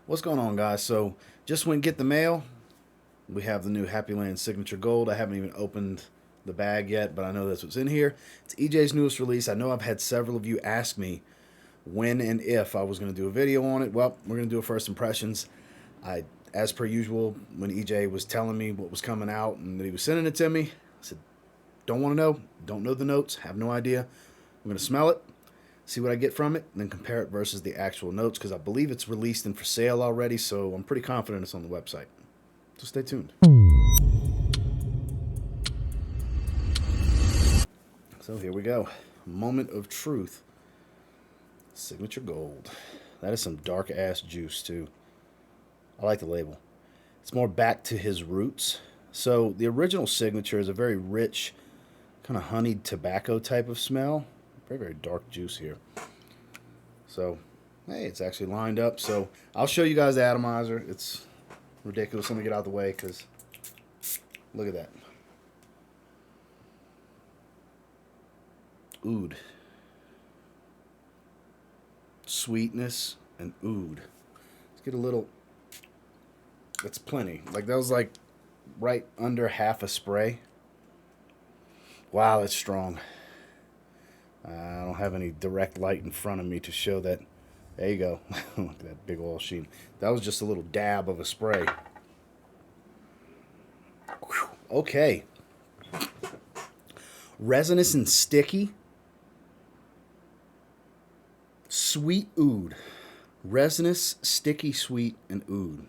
What's going on, guys? So, just went and get the mail. We have the new Happyland Signature Gold. I haven't even opened the bag yet, but I know that's what's in here. It's EJ's newest release. I know I've had several of you ask me when and if I was going to do a video on it. Well, we're going to do a first impressions. As per usual, when EJ was telling me what was coming out and that he was sending it to me, I said, don't want to know, don't know the notes, have no idea. I'm going to smell it, see what I get from it, and then compare it versus the actual notes, because I believe it's released and for sale already, so I'm pretty confident it's on the website. So stay tuned. So here we go. Moment of truth. Signature Gold. That is some dark ass juice too. I like the label. It's more back to his roots. So the original Signature is a very rich, kind of honeyed tobacco type of smell. Very, very dark juice here. So, hey, it's actually lined up. So I'll show you guys the atomizer. It's ridiculous. Let me get out of the way because look at that. Oud. Sweetness and oud. Let's get a little. That's plenty. Like, that was like right under half a spray. Wow, that's strong. I don't have any direct light in front of me to show that. There you go. Look at that big oil sheen. That was just a little dab of a spray. Whew. Okay. Resinous and sticky. Sweet oud. Resinous, sticky, sweet, and oud.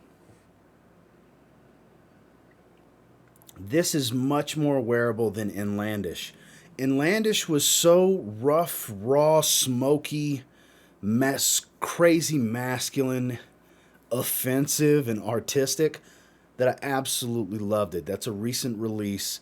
This is much more wearable than Inlandish. Inlandish was so rough, raw, smoky, crazy masculine, offensive, and artistic that I absolutely loved it. That's a recent release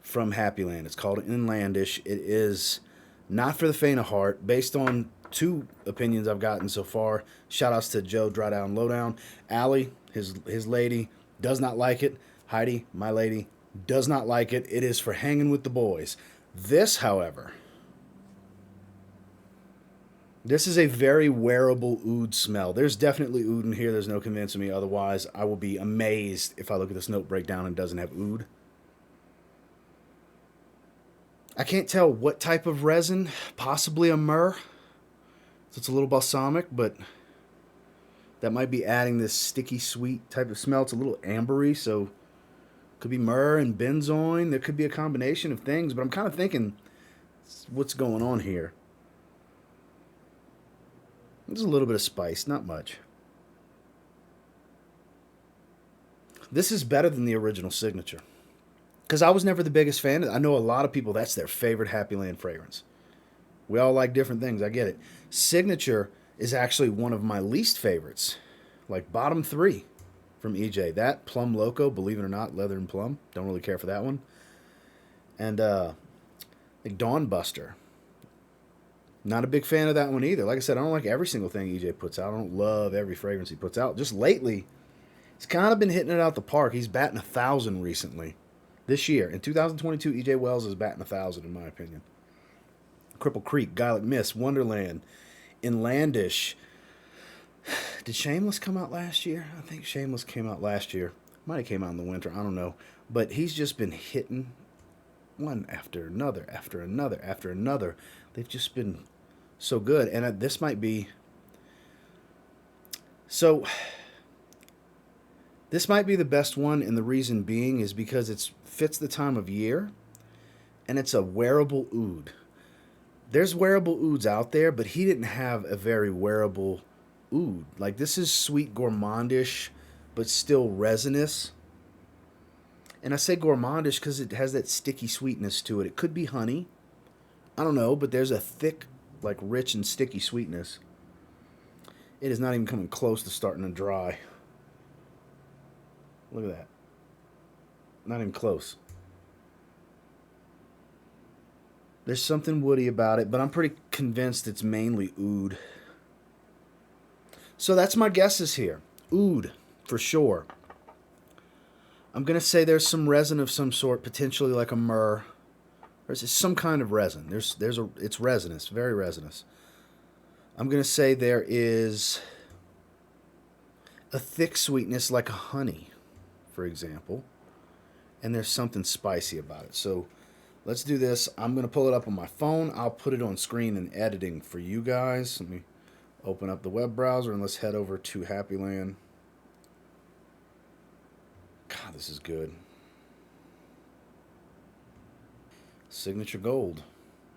from Happyland. It's called Inlandish. It is not for the faint of heart, based on two opinions I've gotten so far. Shout outs to Joe, Dry Down, Lowdown. Allie, his lady, does not like it. Heidi, my lady, does not like it. It is for hanging with the boys. This, however, this is a very wearable oud smell. There's definitely oud in here. There's no convincing me otherwise. I will be amazed if I look at this note breakdown and it doesn't have oud. I can't tell what type of resin. Possibly a myrrh. So it's a little balsamic, but that might be adding this sticky sweet type of smell. It's a little ambery, so could be myrrh and benzoin. There could be a combination of things, but I'm kind of thinking, what's going on here? There's a little bit of spice, not much. This is better than the original Signature, because I was never the biggest fan. I know a lot of people, that's their favorite Happyland fragrance. We all like different things. I get it. Signature is actually one of my least favorites. Like bottom three from EJ. That, Plum Loco, believe it or not, leather and plum. Don't really care for that one. And like Dawn Buster. Not a big fan of that one either. Like I said, I don't like every single thing EJ puts out. I don't love every fragrance he puts out. Just lately, he's kind of been hitting it out the park. He's batting 1,000 recently. This year. In 2022, EJ Wells is batting 1,000 in my opinion. Cripple Creek, Guylett Mist, Wonderland, Inlandish. Did Shameless come out last year? I think Shameless came out last year. Might have came out in the winter. I don't know. But he's just been hitting one after another, after another, after another. They've just been so good. And this might be... So, this might be the best one, and the reason being is because it fits the time of year, and it's a wearable oud. There's wearable ouds out there, but he didn't have a very wearable oud. Like, this is sweet gourmandish, but still resinous. And I say gourmandish because it has that sticky sweetness to it. It could be honey. I don't know, but there's a thick, like, rich and sticky sweetness. It is not even coming close to starting to dry. Look at that. Not even close. There's something woody about it, but I'm pretty convinced it's mainly oud. So that's my guesses here. Oud, for sure. I'm going to say there's some resin of some sort, potentially like a myrrh. There's some kind of resin. It's resinous, very resinous. I'm going to say there is a thick sweetness like a honey, for example. And there's something spicy about it. So let's do this. I'm going to pull it up on my phone. I'll put it on screen in editing for you guys. Let me open up the web browser and let's head over to Happyland. God, this is good. Signature Gold.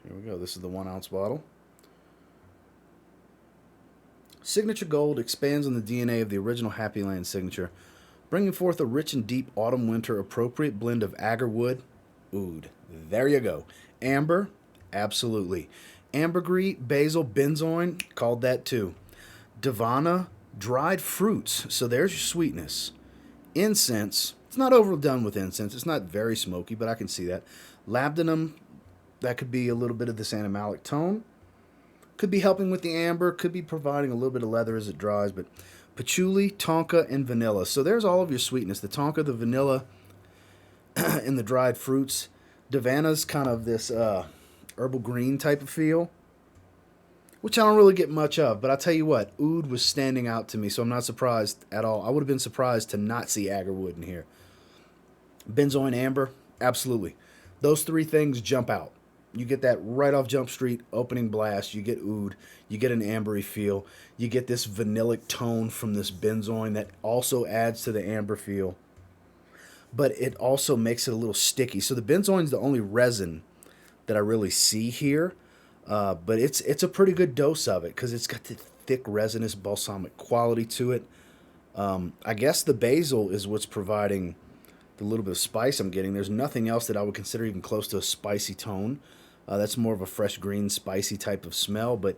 Here we go. This is the 1 ounce bottle. Signature Gold expands on the DNA of the original Happyland signature, bringing forth a rich and deep autumn-winter appropriate blend of agarwood, oud. There you go. Amber, absolutely. Ambergris, basil, benzoin, called that too. Davana, dried fruits, so there's your sweetness. Incense, it's not overdone with incense. It's not very smoky, but I can see that. Labdanum, that could be a little bit of this animalic tone. Could be helping with the amber, could be providing a little bit of leather as it dries, but patchouli, tonka, and vanilla. So there's all of your sweetness. The tonka, the vanilla, and the dried fruits. Davana's kind of this herbal green type of feel, which I don't really get much of. But I'll tell you what, oud was standing out to me, so I'm not surprised at all. I would have been surprised to not see agarwood in here. Benzoin, amber, absolutely. Those three things jump out. You get that right off Jump Street, opening blast. You get oud. You get an ambery feel. You get this vanillic tone from this benzoin that also adds to the amber feel. But it also makes it a little sticky. So the benzoin's the only resin that I really see here. But it's a pretty good dose of it because it's got the thick resinous balsamic quality to it. I guess the basil is what's providing the little bit of spice I'm getting. There's nothing else that I would consider even close to a spicy tone. That's more of a fresh green, spicy type of smell, but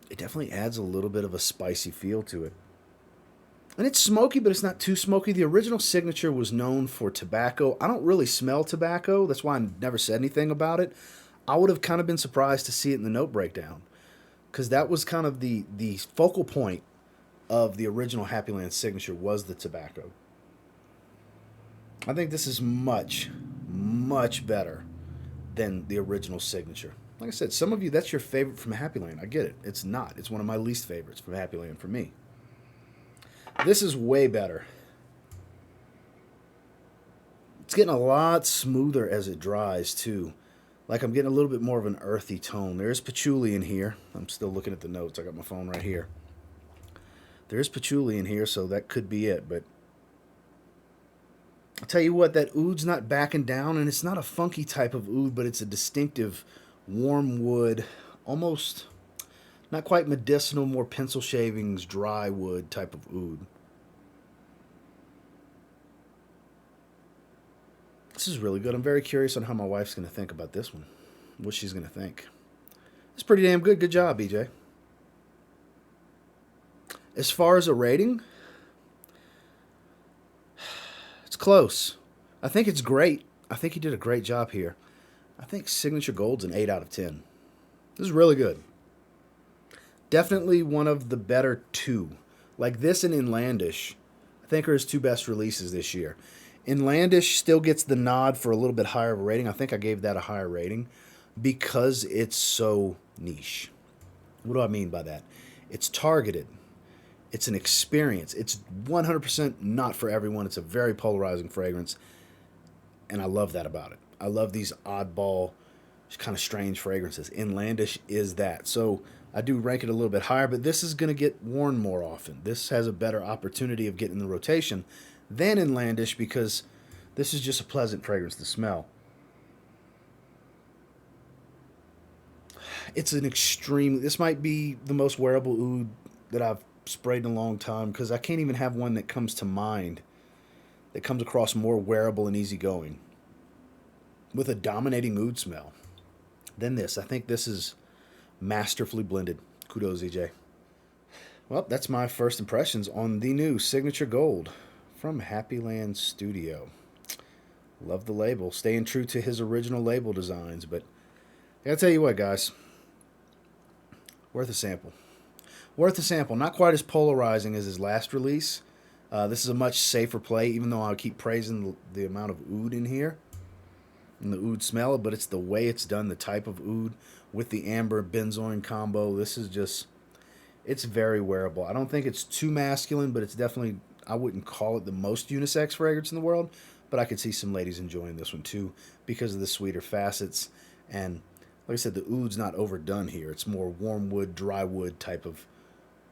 it definitely adds a little bit of a spicy feel to it. And it's smoky, but it's not too smoky. The original signature was known for tobacco. I don't really smell tobacco. That's why I never said anything about it. I would have kind of been surprised to see it in the note breakdown, because that was kind of the focal point of the original Happyland signature was the tobacco. I think this is much, much better than the original signature. Like I said, some of you, that's your favorite from Happyland. I get it. It's not. It's one of my least favorites from Happyland for me. This is way better. It's getting a lot smoother as it dries, too. Like I'm getting a little bit more of an earthy tone. There's patchouli in here. I'm still looking at the notes. I got my phone right here. There's patchouli in here, so that could be it, but I'll tell you what, that oud's not backing down, and it's not a funky type of oud, but it's a distinctive warm wood, almost not quite medicinal, more pencil shavings, dry wood type of oud. This is really good. I'm very curious on how my wife's going to think about this one, what she's going to think. It's pretty damn good. Good job, BJ. As far as a rating, it's close. I think it's great. I think he did a great job here. I think Signature Gold's an 8 out of 10. This is really good. Definitely one of the better two. Like this and Inlandish, I think are his two best releases this year. Inlandish still gets the nod for a little bit higher of a rating. I think I gave that a higher rating because it's so niche. What do I mean by that? It's targeted. It's an experience. It's 100% not for everyone. It's a very polarizing fragrance, and I love that about it. I love these oddball, kind of strange fragrances. Inlandish is that. So I do rank it a little bit higher, but this is going to get worn more often. This has a better opportunity of getting the rotation than Inlandish because this is just a pleasant fragrance to smell. It's an extreme. This might be the most wearable oud that I've sprayed in a long time because I can't even have one that comes to mind that comes across more wearable and easygoing with a dominating oud smell than this. I think this is masterfully blended. Kudos, EJ. Well, that's my first impressions on the new Signature Gold from Happyland Studio. Love the label, staying true to his original label designs, but I gotta tell you what, guys, worth a sample. Worth a sample. Not quite as polarizing as his last release. This is a much safer play, even though I keep praising the amount of oud in here and the oud smell, but it's the way it's done, the type of oud with the amber benzoin combo. This is just It's very wearable. I don't think it's too masculine, but it's definitely, I wouldn't call it the most unisex fragrance in the world, but I could see some ladies enjoying this one too because of the sweeter facets. And like I said, the oud's not overdone here. It's more warm wood, dry wood type of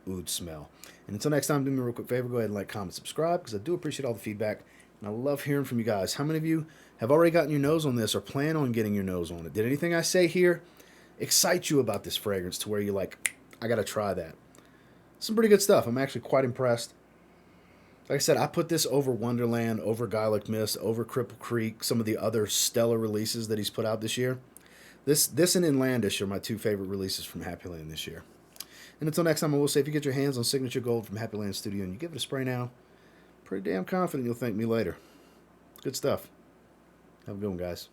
oud smell. And until next time, do me a real quick favor. Go ahead and like, comment, subscribe, because I do appreciate all the feedback. And I love hearing from you guys. How many of you have already gotten your nose on this or plan on getting your nose on it? Did anything I say here excite you about this fragrance to where you're like, I got to try that? Some pretty good stuff. I'm actually quite impressed. Like I said, I put this over Wonderland, over Garlic Mist, over Cripple Creek, some of the other stellar releases that he's put out this year. This and Inlandish are my two favorite releases from Happyland this year. And until next time, I will say, if you get your hands on Signature Gold from Happyland Studio and you give it a spray now, pretty damn confident you'll thank me later. Good stuff. Have a good one, guys.